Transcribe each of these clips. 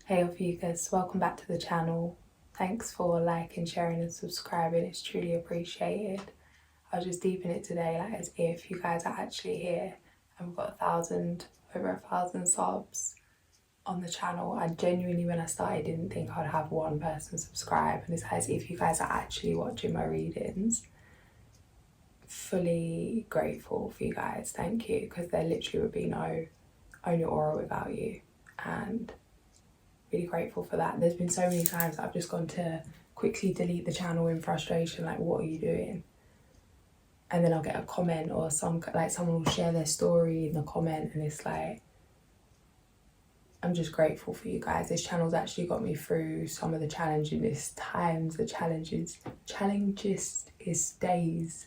Hey Ophiuchus, welcome back to the channel. Thanks for liking, sharing and subscribing, it's truly appreciated. I was just deep in it today, like as if you guys are actually here and we've got over 1,000 subs on the channel. I genuinely, when I started, didn't think I'd have one person subscribe, and it's as if you guys are actually watching my readings. Fully grateful for you guys, thank you, because there literally would be no Own Your Aura without you, and really grateful for that. There's been so many times I've just gone to quickly delete the channel in frustration, like what are you doing? And then I'll get a comment or someone will share their story in the comment, and it's like, I'm just grateful for you guys. This channel's actually got me through some of the challenging times, the challenges days,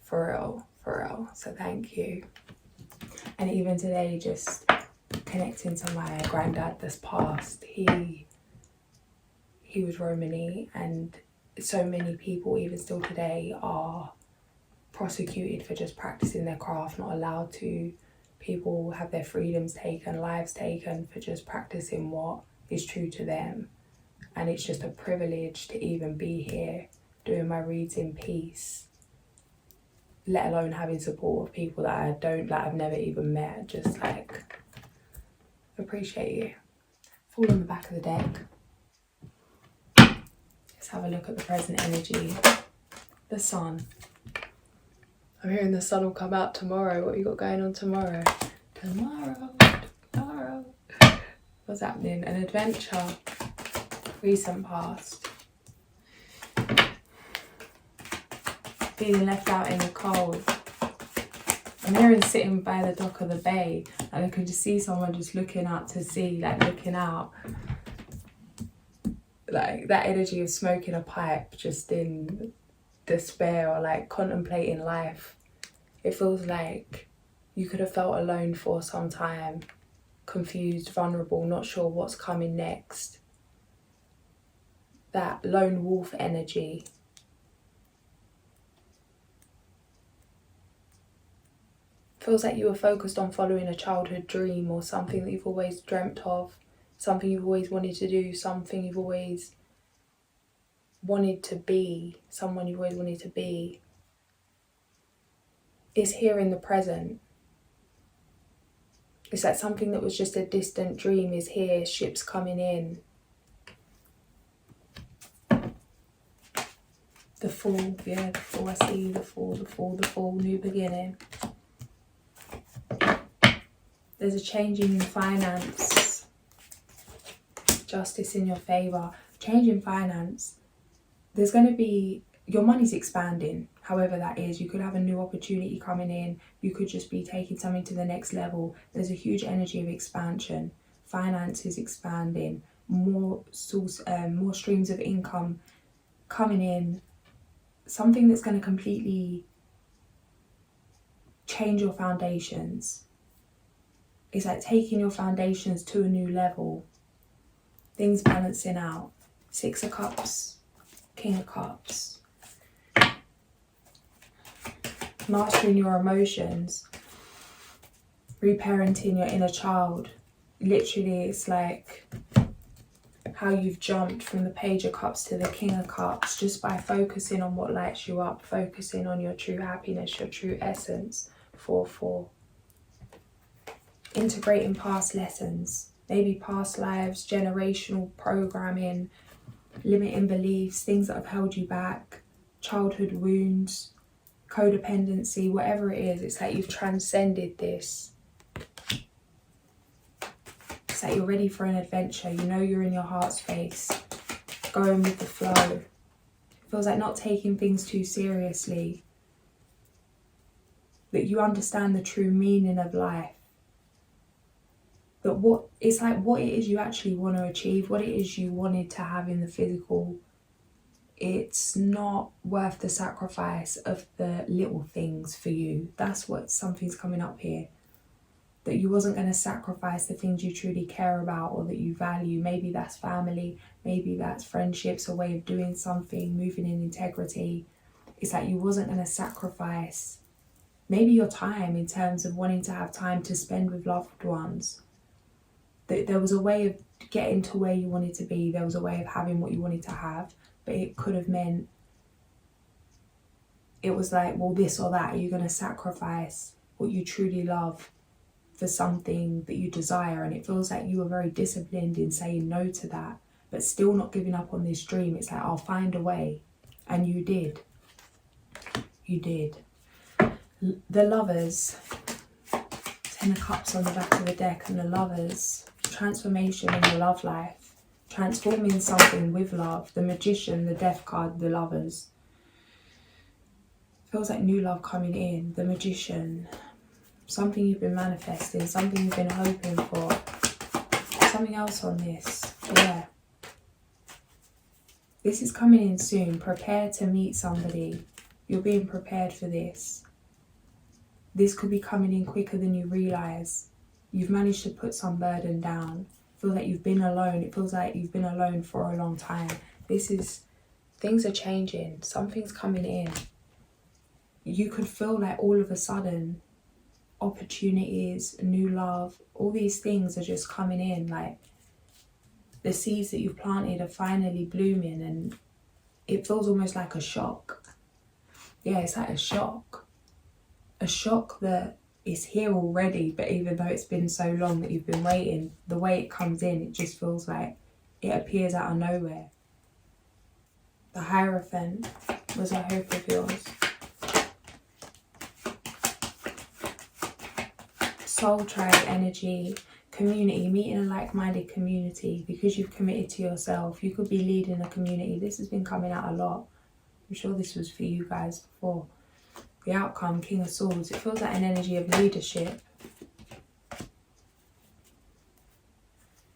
for real. So thank you. And even today, just connecting to my granddad that's passed, he was Romani, and so many people even still today are prosecuted for just practicing their craft, not allowed to. People have their freedoms taken, lives taken for just practicing what is true to them. And it's just a privilege to even be here doing my reads in peace, let alone having support of people that I've never even met. Just like, appreciate you. Fall on the back of the deck. Let's have a look at the present energy. The sun. I'm hearing the sun will come out tomorrow. What you got going on tomorrow? Tomorrow. What's happening? An adventure. Recent past. Feeling left out in the cold. I'm hearing sitting by the dock of the bay, and I can just see someone just looking out to sea, like looking out. Like that energy of smoking a pipe, just in despair or like contemplating life. It feels like you could have felt alone for some time, confused, vulnerable, not sure what's coming next. That lone wolf energy. Feels like you were focused on following a childhood dream or something that you've always dreamt of, something you've always wanted to do, something you've always wanted to be, someone you've always wanted to be. Is here in the present. It's like something that was just a distant dream is here, ships coming in. The fall, yeah, the fall, I see the fall, new beginning. There's a change in finance. Justice in your favour. Change in finance. There's going to be, your money's expanding, however that is. You could have a new opportunity coming in. You could just be taking something to the next level. There's a huge energy of expansion. Finance is expanding. More streams of income coming in. Something that's going to completely change your foundations. It's like taking your foundations to a new level. Things balancing out. 6 of Cups, King of Cups. Mastering your emotions. Reparenting your inner child. Literally, it's like how you've jumped from the Page of Cups to the King of Cups just by focusing on what lights you up, focusing on your true happiness, your true essence. 4-4. Integrating past lessons, maybe past lives, generational programming, limiting beliefs, things that have held you back, childhood wounds, codependency, whatever it is. It's like you've transcended this. It's like you're ready for an adventure. You know you're in your heart space, going with the flow. It feels like not taking things too seriously. That you understand the true meaning of life. That what it is you actually want to achieve, what it is you wanted to have in the physical, it's not worth the sacrifice of the little things for you. That's what something's coming up here. That you wasn't going to sacrifice the things you truly care about or that you value. Maybe that's family, maybe that's friendships, a way of doing something, moving in integrity. It's like you wasn't going to sacrifice maybe your time in terms of wanting to have time to spend with loved ones. There was a way of getting to where you wanted to be. There was a way of having what you wanted to have, but it could have meant, it was like, well, this or that. Are you going to sacrifice what you truly love for something that you desire? And it feels like you were very disciplined in saying no to that, but still not giving up on this dream. It's like, I'll find a way. And you did. You did. The Lovers, 10 of Cups on the back of the deck, and the Lovers, transformation in your love life, transforming something with love. The Magician, the Death card, the Lovers. Feels like new love coming in. The Magician, something you've been manifesting, something you've been hoping for. Something else on this, yeah. This is coming in soon. Prepare to meet somebody. You're being prepared for this. This could be coming in quicker than you realise. You've managed to put some burden down. Feel like you've been alone. It feels like you've been alone for a long time. Things are changing. Something's coming in. You could feel like all of a sudden, opportunities, new love, all these things are just coming in. Like the seeds that you've planted are finally blooming, and it feels almost like a shock. Yeah, it's like a shock. A shock that it's here already, but even though it's been so long that you've been waiting, the way it comes in, it just feels like it appears out of nowhere. The Hierophant was a hope of yours. Soul tribe energy, community, meeting a like-minded community because you've committed to yourself. You could be leading a community. This has been coming out a lot. I'm sure this was for you guys before. The Outcome, King of Swords. It feels like an energy of leadership.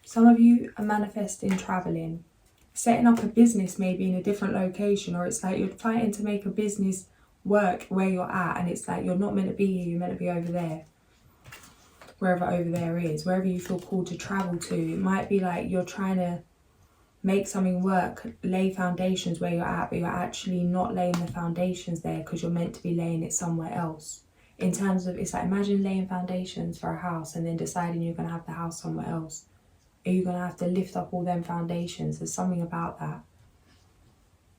Some of you are manifesting traveling, setting up a business maybe in a different location, or it's like you're fighting to make a business work where you're at, and it's like you're not meant to be here, you're meant to be over there. Wherever over there is, wherever you feel called to travel to. It might be like you're trying to make something work, lay foundations where you're at, but you're actually not laying the foundations there because you're meant to be laying it somewhere else. In terms of, it's like, imagine laying foundations for a house and then deciding you're going to have the house somewhere else. Are you going to have to lift up all them foundations? There's something about that.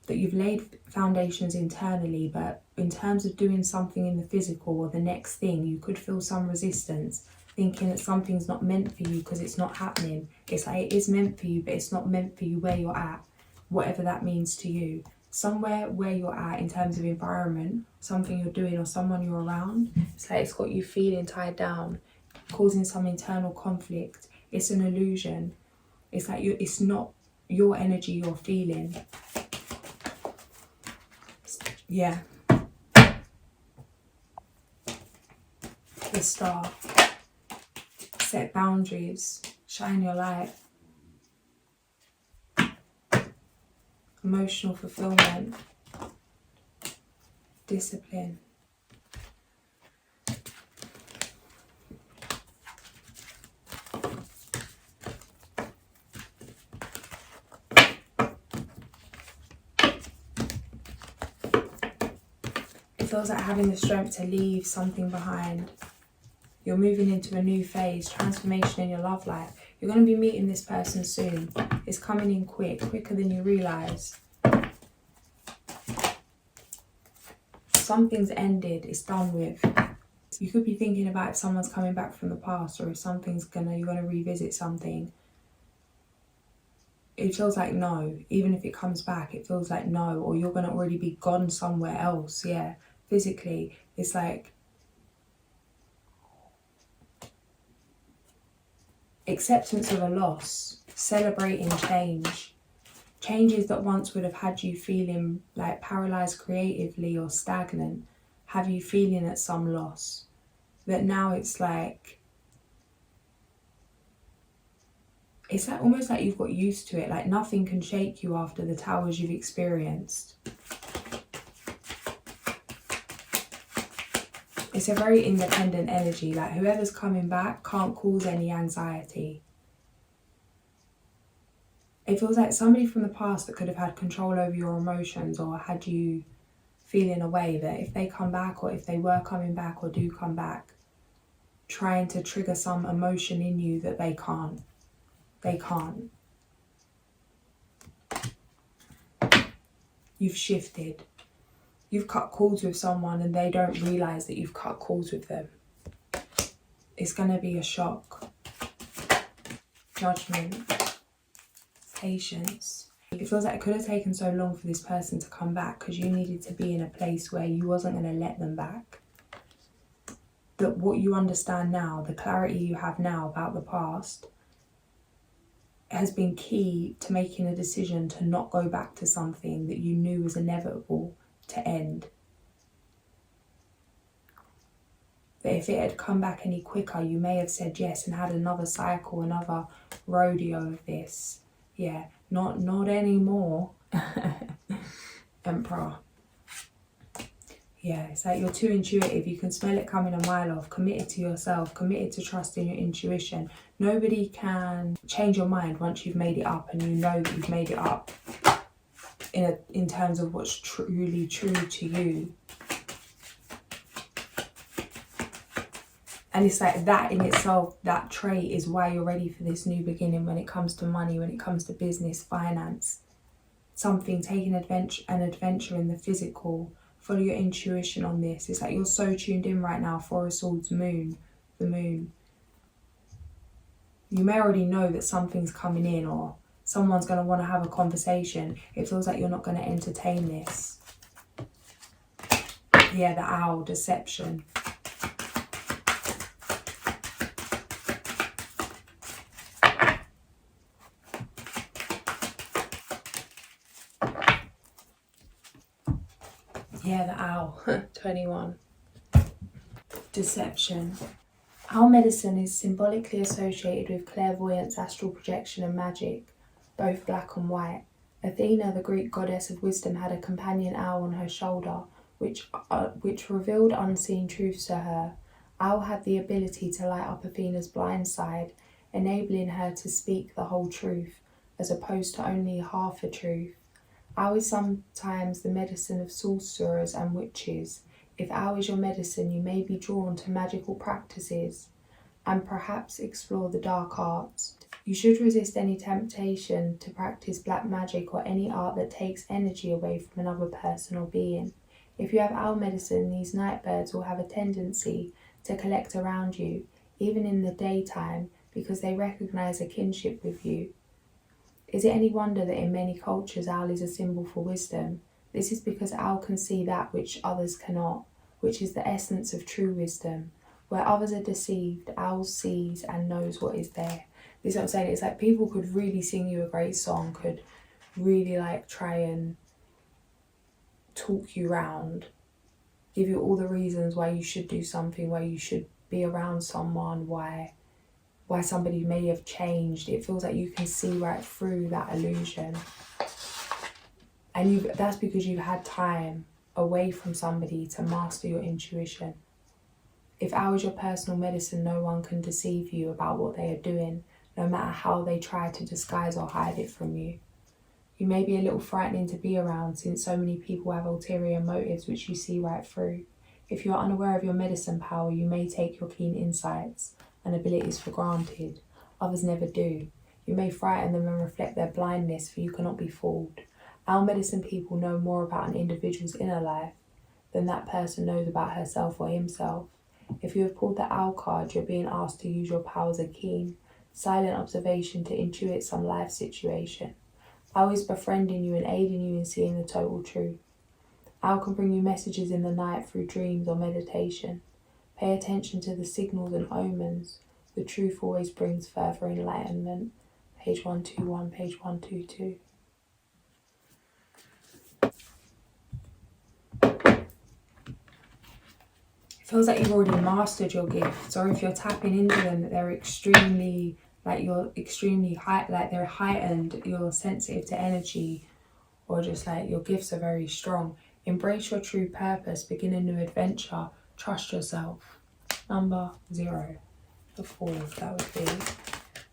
That you've laid foundations internally, but in terms of doing something in the physical or the next thing, you could feel some resistance, thinking that something's not meant for you because it's not happening. It's like it is meant for you, but it's not meant for you where you're at, whatever that means to you. Somewhere where you're at in terms of environment, something you're doing or someone you're around, it's like it's got you feeling tied down, causing some internal conflict. It's an illusion. It's like it's not your energy you're feeling. Yeah. The Star. Set boundaries, shine your light. Emotional fulfillment, discipline. It feels like having the strength to leave something behind. You're moving into a new phase, transformation in your love life. You're going to be meeting this person soon. It's coming in quicker than you realise. Something's ended, it's done with. You could be thinking about if someone's coming back from the past, or if you're going to revisit something. It feels like no. Even if it comes back, it feels like no, or you're going to already be gone somewhere else. Yeah, physically, it's like acceptance of a loss, celebrating change. Changes that once would have had you feeling like paralysed creatively or stagnant, have you feeling at some loss. That now it's like almost like you've got used to it, like nothing can shake you after the towers you've experienced. It's a very independent energy, like whoever's coming back can't cause any anxiety. It feels like somebody from the past that could have had control over your emotions or had you feeling a way, that if they come back, or if they were coming back or do come back, trying to trigger some emotion in you that they can't. They can't. You've shifted. You've cut cords with someone and they don't realise that you've cut cords with them. It's going to be a shock. Judgment. Patience. It feels like it could have taken so long for this person to come back because you needed to be in a place where you wasn't going to let them back. That what you understand now, the clarity you have now about the past, has been key to making a decision to not go back to something that you knew was inevitable to end. That if it had come back any quicker, you may have said yes and had another cycle, another rodeo of this. Yeah, not anymore. Emperor. Yeah, it's like you're too intuitive. You can smell it coming a mile off. Committed to yourself, committed to trusting your intuition. Nobody can change your mind once you've made it up and you know that you've made it up in terms of what's truly true to you. And it's like that in itself, that trait is why you're ready for this new beginning when it comes to money, when it comes to business, finance. Something, taking an adventure in the physical. Follow your intuition on this. It's like you're so tuned in right now. Four of Swords, moon, the moon. You may already know that something's coming in or someone's going to want to have a conversation. It feels like you're not going to entertain this. Yeah, the owl, deception. Yeah, the owl, 21. Deception. Owl medicine is symbolically associated with clairvoyance, astral projection and magic, both black and white. Athena, the Greek goddess of wisdom, had a companion owl on her shoulder, which revealed unseen truths to her. Owl had the ability to light up Athena's blind side, enabling her to speak the whole truth, as opposed to only half a truth. Owl is sometimes the medicine of sorcerers and witches. If owl is your medicine, you may be drawn to magical practices and perhaps explore the dark arts. You should resist any temptation to practice black magic or any art that takes energy away from another person or being. If you have owl medicine, these night birds will have a tendency to collect around you, even in the daytime, because they recognize a kinship with you. Is it any wonder that in many cultures owl is a symbol for wisdom? This is because owl can see that which others cannot, which is the essence of true wisdom. Where others are deceived, owl sees and knows what is there. This is what I'm saying. It's like people could really sing you a great song, could really like try and talk you round, give you all the reasons why you should do something, why you should be around someone, why somebody may have changed. It feels like you can see right through that illusion. And that's because you've had time away from somebody to master your intuition. If owl is your personal medicine, no one can deceive you about what they are doing, no matter how they try to disguise or hide it from you. You may be a little frightening to be around since so many people have ulterior motives which you see right through. If you are unaware of your medicine power, you may take your keen insights and abilities for granted. Others never do. You may frighten them and reflect their blindness, for you cannot be fooled. Owl medicine people know more about an individual's inner life than that person knows about herself or himself. If you have pulled the owl card, you're being asked to use your powers of keen, silent observation to intuit some life situation. Owl is befriending you and aiding you in seeing the total truth. Owl can bring you messages in the night through dreams or meditation. Pay attention to the signals and omens. The truth always brings further enlightenment. Page 121, page 122. It feels like you've already mastered your gifts, or if you're tapping into them, that they're extremely, like you're extremely like they're heightened, you're sensitive to energy, or just like your gifts are very strong. Embrace your true purpose, begin a new adventure, trust yourself. Number 0, the 4, that would be.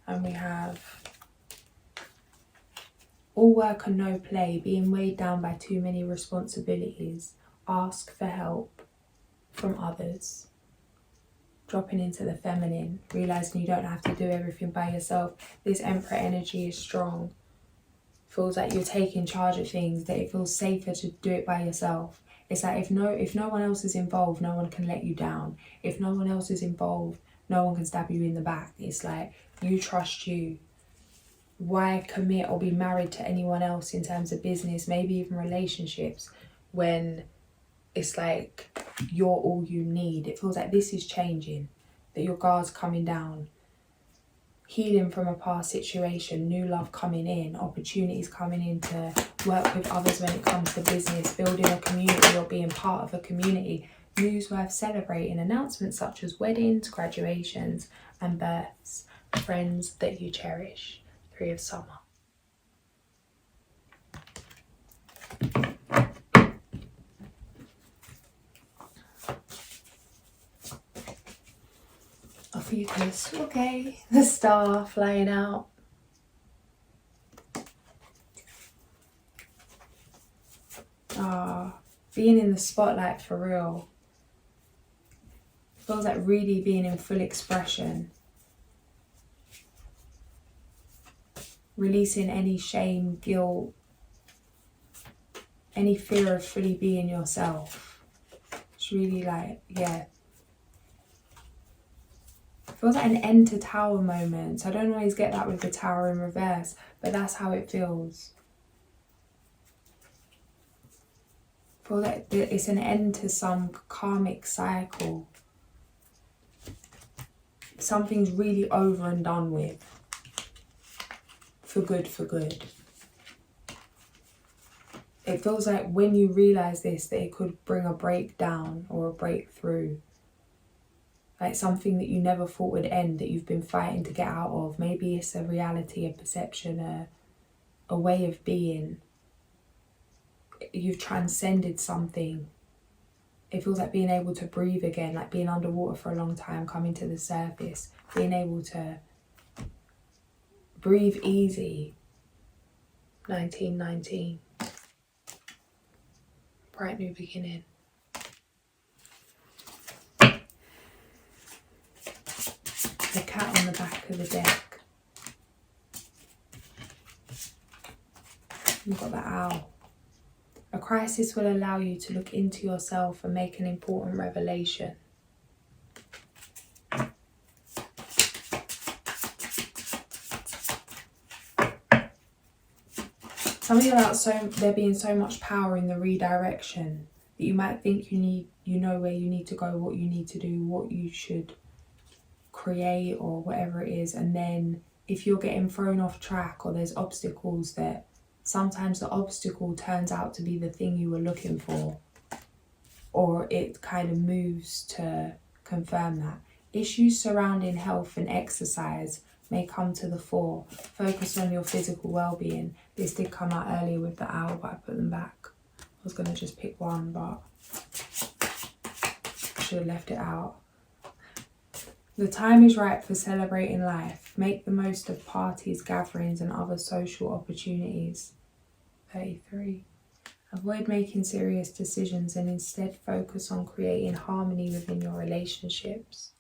And we have all work and no play, being weighed down by too many responsibilities. Ask for help from others. dropping into the feminine, realizing you don't have to do everything by yourself. This Emperor energy is strong. Feels like you're taking charge of things, that it feels safer to do it by yourself. It's like if no one else is involved, no one can let you down. If no one else is involved, no one can stab you in the back. It's like you trust you. Why commit or be married to anyone else in terms of business, maybe even relationships, when it's like you're all you need? It feels like this is changing, that your guard's coming down. Healing from a past situation, new love coming in, opportunities coming in to work with others when it comes to business, building a community or being part of a community, news worth celebrating, announcements such as weddings, graduations and births, friends that you cherish. 3 of Summer. Ophiuchus, okay, the star flying out. Being in the spotlight for real. Feels like really being in full expression. Releasing any shame, guilt, any fear of fully being yourself. It's really like, yeah. Feels like an end to Tower moments. I don't always get that with the Tower in reverse, but that's how it feels. Feels like it's an end to some karmic cycle. Something's really over and done with. For good, for good. It feels like when you realise this, that it could bring a breakdown or a breakthrough. Like something that you never thought would end, that you've been fighting to get out of. Maybe it's a reality, a perception, a way of being. You've transcended something. It feels like being able to breathe again, like being underwater for a long time, coming to the surface, being able to breathe easy. 1919. Bright new beginning. The cat on the back of the deck. You've got the owl. A crisis will allow you to look into yourself and make an important revelation. Something about there being so much power in the redirection that you might think you know where you need to go, what you need to do, what you should create or whatever it is, and then if you're getting thrown off track or there's obstacles, that sometimes the obstacle turns out to be the thing you were looking for, or it kind of moves to confirm that. Issues surrounding health and exercise may come to the fore. Focus on your physical well-being. This did come out earlier with the owl, but I put them back. I was going to just pick one, but I should have left it out. The time is right for celebrating life. Make the most of parties, gatherings and other social opportunities. 33. Avoid making serious decisions and instead focus on creating harmony within your relationships.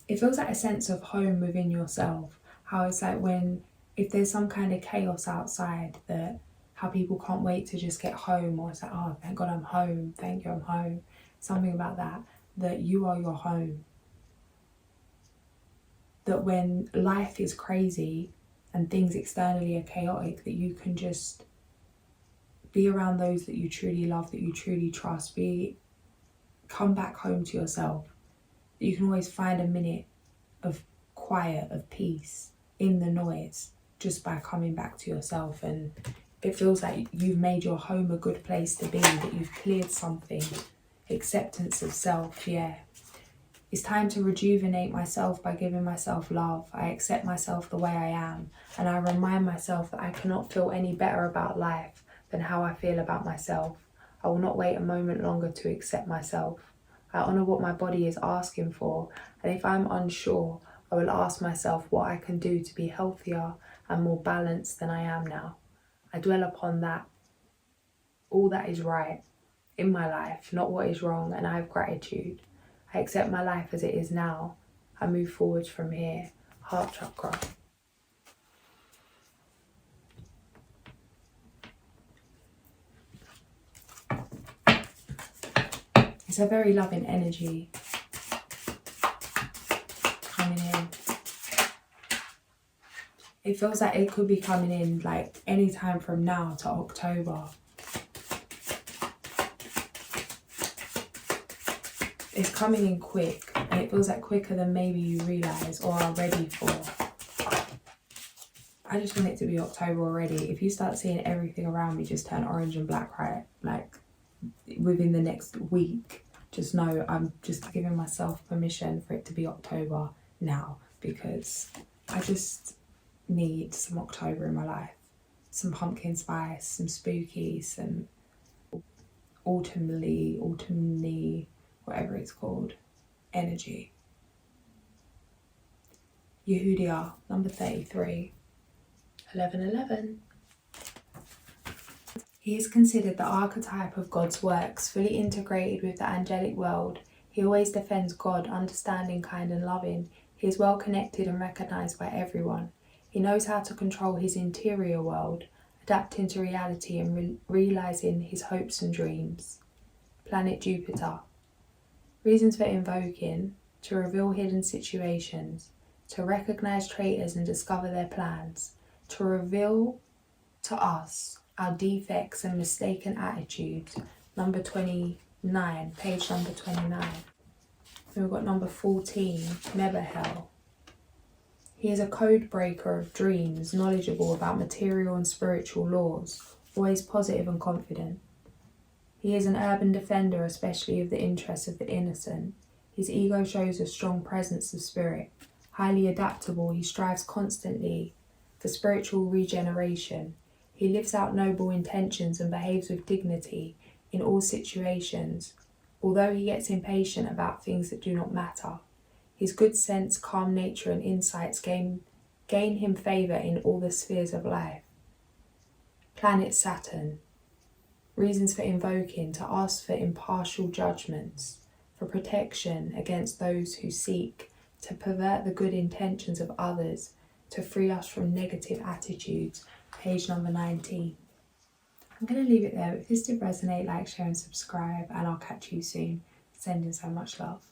It feels like a sense of home within yourself. How it's like if there's some kind of chaos outside, that how people can't wait to just get home, or it's like, oh, thank God I'm home, thank you I'm home. Something about that you are your home. That when life is crazy and things externally are chaotic, that you can just be around those that you truly love, that you truly trust. Come back home to yourself. You can always find a minute of quiet, of peace in the noise, just by coming back to yourself. And it feels like you've made your home a good place to be, that you've cleared something. Acceptance of self, yeah. It's time to rejuvenate myself by giving myself love. I accept myself the way I am, and I remind myself that I cannot feel any better about life than how I feel about myself. I will not wait a moment longer to accept myself. I honour what my body is asking for, and if I'm unsure, I will ask myself what I can do to be healthier and more balanced than I am now. I dwell upon that. All that is right. in my life, not what is wrong, and I have gratitude. I accept my life as it is now. I move forward from here. Heart chakra. It's a very loving energy coming in. It feels like it could be coming in like any time from now to October. It's coming in quick, and it feels like quicker than maybe you realise or are ready for. I just want it to be October already. If you start seeing everything around me just turn orange and black, right, like within the next week, just know I'm just giving myself permission for it to be October now, because I just need some October in my life. Some pumpkin spice, some spooky, some autumnly, whatever it's called, energy. Yehudia, number 33. 1111. He is considered the archetype of God's works, fully integrated with the angelic world. He always defends God, understanding, kind and loving. He is well connected and recognised by everyone. He knows how to control his interior world, adapting to reality and realising his hopes and dreams. Planet Jupiter. Reasons for invoking: to reveal hidden situations, to recognise traitors and discover their plans, to reveal to us our defects and mistaken attitudes. Number 29, page number 29. Then we've got number 14, Mebahel. He is a code breaker of dreams, knowledgeable about material and spiritual laws, always positive and confident. He is an urban defender, especially of the interests of the innocent. His ego shows a strong presence of spirit. Highly adaptable, he strives constantly for spiritual regeneration. He lives out noble intentions and behaves with dignity in all situations, although he gets impatient about things that do not matter. His good sense, calm nature and insights gain him favour in all the spheres of life. Planet Saturn. Reasons for invoking: to ask for impartial judgments, for protection against those who seek to pervert the good intentions of others, to free us from negative attitudes. Page number 19. I'm going to leave it there. If this did resonate, like, share and subscribe, and I'll catch you soon. Sending so much love.